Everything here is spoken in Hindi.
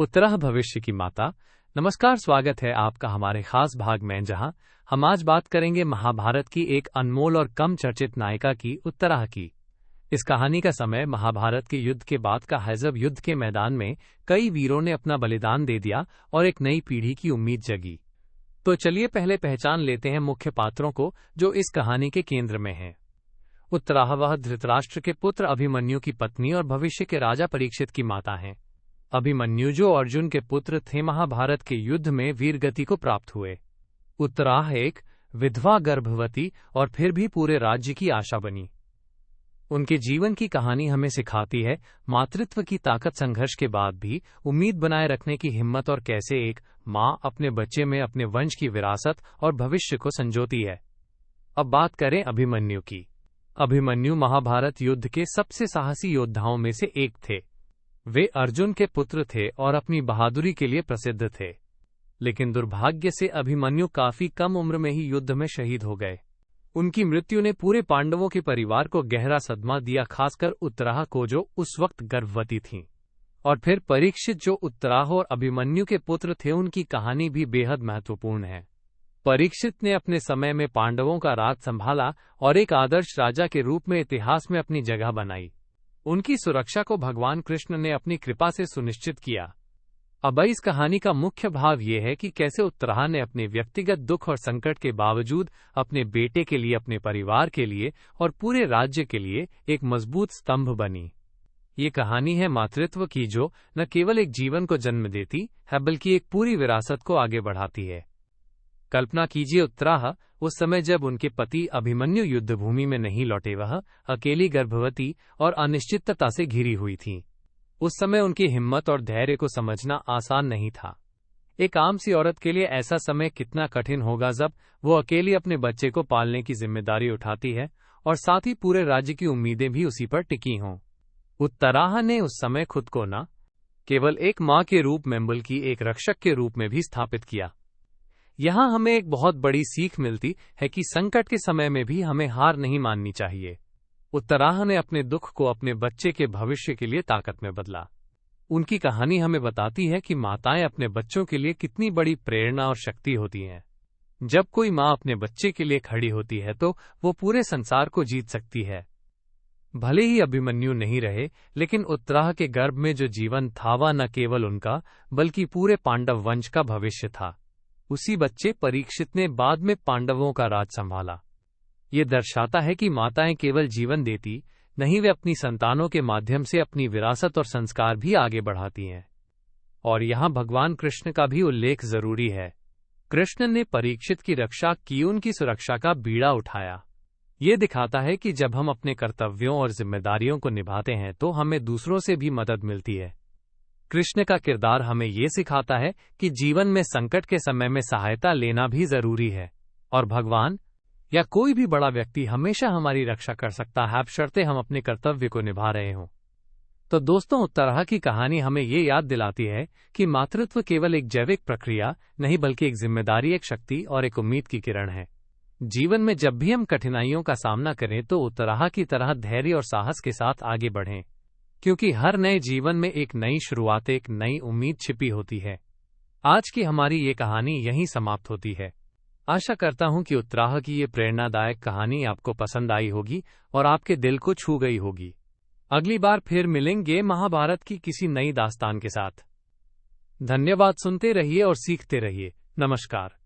उत्तराह भविष्य की माता। नमस्कार, स्वागत है आपका हमारे खास भाग में, जहां हम आज बात करेंगे महाभारत की एक अनमोल और कम चर्चित नायिका की, उत्तराह की। इस कहानी का समय महाभारत के युद्ध के बाद का है, जब युद्ध के मैदान में कई वीरों ने अपना बलिदान दे दिया और एक नई पीढ़ी की उम्मीद जगी। तो चलिए पहले पहचान लेते हैं मुख्य पात्रों को जो इस कहानी के केंद्र में हैं। उत्तराह वह धृतराष्ट्र के पुत्र अभिमन्यु की पत्नी और भविष्य के राजा परीक्षित की माता हैं। अभिमन्यु जो अर्जुन के पुत्र थे, महाभारत के युद्ध में वीरगति को प्राप्त हुए। उत्तराह एक विधवा, गर्भवती और फिर भी पूरे राज्य की आशा बनी। उनके जीवन की कहानी हमें सिखाती है मातृत्व की ताकत, संघर्ष के बाद भी उम्मीद बनाए रखने की हिम्मत, और कैसे एक माँ अपने बच्चे में अपने वंश की विरासत और भविष्य को संजोती है। अब बात करें अभिमन्यु की। अभिमन्यु महाभारत युद्ध के सबसे साहसी योद्धाओं में से एक थे। वे अर्जुन के पुत्र थे और अपनी बहादुरी के लिए प्रसिद्ध थे, लेकिन दुर्भाग्य से अभिमन्यु काफी कम उम्र में ही युद्ध में शहीद हो गए। उनकी मृत्यु ने पूरे पांडवों के परिवार को गहरा सदमा दिया, खासकर उत्तराह को जो उस वक्त गर्भवती थीं। और फिर परीक्षित जो उत्तराह और अभिमन्यु के पुत्र थे, उनकी कहानी भी बेहद महत्वपूर्ण है। परीक्षित ने अपने समय में पांडवों का राज संभाला और एक आदर्श राजा के रूप में इतिहास में अपनी जगह बनाई। उनकी सुरक्षा को भगवान कृष्ण ने अपनी कृपा से सुनिश्चित किया। अब इस कहानी का मुख्य भाव यह है कि कैसे उत्तराह ने अपने व्यक्तिगत दुख और संकट के बावजूद अपने बेटे के लिए, अपने परिवार के लिए और पूरे राज्य के लिए एक मजबूत स्तंभ बनी। ये कहानी है मातृत्व की, जो न केवल एक जीवन को जन्म देती है बल्कि एक पूरी विरासत को आगे बढ़ाती है। कल्पना कीजिए, उत्तराह उस समय जब उनके पति अभिमन्यु युद्धभूमि में नहीं लौटे, वह अकेली, गर्भवती और अनिश्चितता से घिरी हुई थीं। उस समय उनकी हिम्मत और धैर्य को समझना आसान नहीं था। एक आम सी औरत के लिए ऐसा समय कितना कठिन होगा जब वो अकेली अपने बच्चे को पालने की जिम्मेदारी उठाती है और साथ ही पूरे राज्य की उम्मीदें भी उसी पर टिकी हों। उत्तराह ने उस समय खुद को न केवल एक मां के रूप में बल्कि एक रक्षक के रूप में भी स्थापित किया। यहाँ हमें एक बहुत बड़ी सीख मिलती है कि संकट के समय में भी हमें हार नहीं माननी चाहिए। उत्तराह ने अपने दुख को अपने बच्चे के भविष्य के लिए ताकत में बदला। उनकी कहानी हमें बताती है कि माताएं अपने बच्चों के लिए कितनी बड़ी प्रेरणा और शक्ति होती हैं। जब कोई माँ अपने बच्चे के लिए खड़ी होती है तो वो पूरे संसार को जीत सकती है। भले ही अभिमन्यु नहीं रहे, लेकिन उत्तराह के गर्भ में जो जीवन था वह न केवल उनका बल्कि पूरे पांडव वंश का भविष्य था। उसी बच्चे परीक्षित ने बाद में पांडवों का राज संभाला। ये दर्शाता है कि माताएं केवल जीवन देती नहीं, वे अपनी संतानों के माध्यम से अपनी विरासत और संस्कार भी आगे बढ़ाती हैं। और यहाँ भगवान कृष्ण का भी उल्लेख जरूरी है। कृष्ण ने परीक्षित की रक्षा की, उनकी सुरक्षा का बीड़ा उठाया। ये दिखाता है कि जब हम अपने कर्तव्यों और जिम्मेदारियों को निभाते हैं तो हमें दूसरों से भी मदद मिलती है। कृष्ण का किरदार हमें ये सिखाता है कि जीवन में संकट के समय में सहायता लेना भी जरूरी है, और भगवान या कोई भी बड़ा व्यक्ति हमेशा हमारी रक्षा कर सकता है, बशर्ते हम अपने कर्तव्य को निभा रहे हों। तो दोस्तों, उत्तराह की कहानी हमें ये याद दिलाती है कि मातृत्व केवल एक जैविक प्रक्रिया नहीं बल्कि एक जिम्मेदारी, एक शक्ति और एक उम्मीद की किरण है। जीवन में जब भी हम कठिनाइयों का सामना करें तो उत्तराह की तरह धैर्य और साहस के साथ आगे बढ़ें, क्योंकि हर नए जीवन में एक नई शुरुआत, एक नई उम्मीद छिपी होती है। आज की हमारी ये कहानी यहीं समाप्त होती है। आशा करता हूं कि उत्तराह की ये प्रेरणादायक कहानी आपको पसंद आई होगी और आपके दिल को छू गई होगी। अगली बार फिर मिलेंगे महाभारत की किसी नई दास्तान के साथ। धन्यवाद, सुनते रहिए और सीखते रहिए। नमस्कार।